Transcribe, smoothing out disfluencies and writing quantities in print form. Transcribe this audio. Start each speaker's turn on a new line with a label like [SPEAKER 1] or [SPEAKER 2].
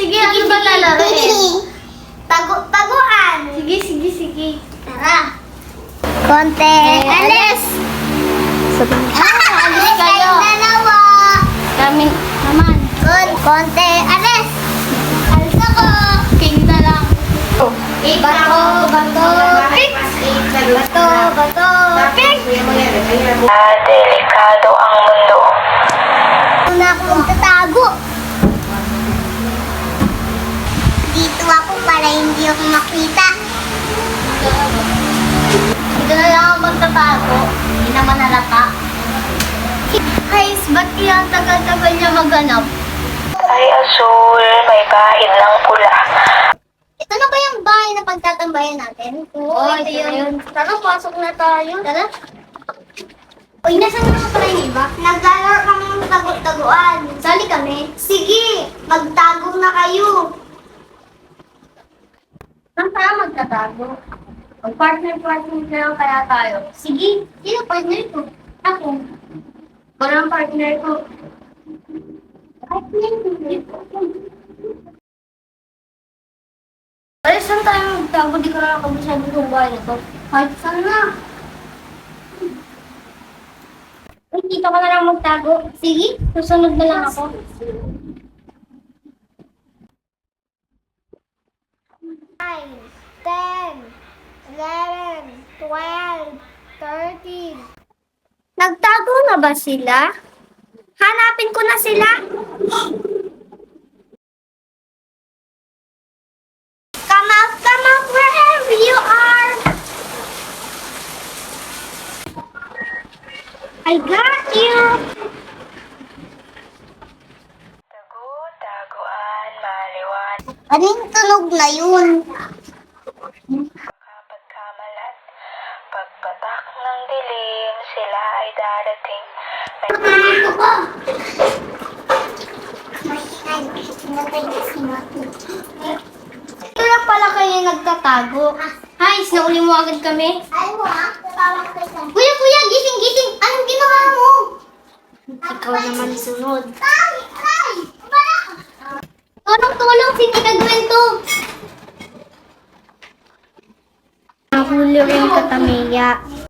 [SPEAKER 1] Sige, ano ba lalaroin?
[SPEAKER 2] Taguan.
[SPEAKER 1] Sige.
[SPEAKER 2] Tara. Konti. Alis.
[SPEAKER 1] Alis kayo.
[SPEAKER 2] Dalawa.
[SPEAKER 1] Kami naman.
[SPEAKER 2] Konti. Alis. Alis ako.
[SPEAKER 1] King na lang.
[SPEAKER 2] Bato. Fix. Bato. Fix.
[SPEAKER 3] Delikado ang mundo.
[SPEAKER 2] Una akong tatago. Dito ako para hindi ako makita.
[SPEAKER 1] Dito na lang ako magtatago. Hindi naman halata. Guys, ba't kaya ang tagal-tagal niya maghanap?
[SPEAKER 3] Ay asul, may bahid ng pula.
[SPEAKER 2] Ito na ba yung bahay na pagtatambayan natin?
[SPEAKER 1] Oo, ito yun. Tara, pasok na tayo.
[SPEAKER 2] Tara. Uy, nasaan naman pala yung iba? Naglalaro kami ng tago-taguan. Sali kami. Sige, magtago na kayo.
[SPEAKER 1] Saan tayo magtatago? Mag-partner-partner na lang kaya tayo.
[SPEAKER 2] Sige, sino partner ko?
[SPEAKER 1] Ako. Parang partner ko.
[SPEAKER 2] Partner ko.
[SPEAKER 1] Ay, saan tayo magtago? Di ko na nakabasado itong bahay na to.
[SPEAKER 2] Kahit saan na.
[SPEAKER 1] Uy, dito ka na lang magtago.
[SPEAKER 2] Sige.
[SPEAKER 1] Susunod na lang ako.
[SPEAKER 2] 10, 11, 12, 13. Nagtago na ba sila? Hanapin ko na sila. Come out wherever you are. I got you.
[SPEAKER 3] Taguan, maliwan.
[SPEAKER 2] Anong tunog na yun?
[SPEAKER 3] Kapagkamalan. Pagpatak ng dilim, sila ay darating.
[SPEAKER 2] Dito ko. Sinatay na si Mati.
[SPEAKER 1] Ito lang pala kayo nagtatago. Hi, nauli mo agad kami.
[SPEAKER 2] Ay mo ah, tatawag ka sa... Kuya, gising! Anong ginawa mo?
[SPEAKER 1] Ikaw naman sunod.
[SPEAKER 2] Ay! Bala! Tulong! Hindi ka gwento!
[SPEAKER 1] Nahuli rin ka, Tamiya.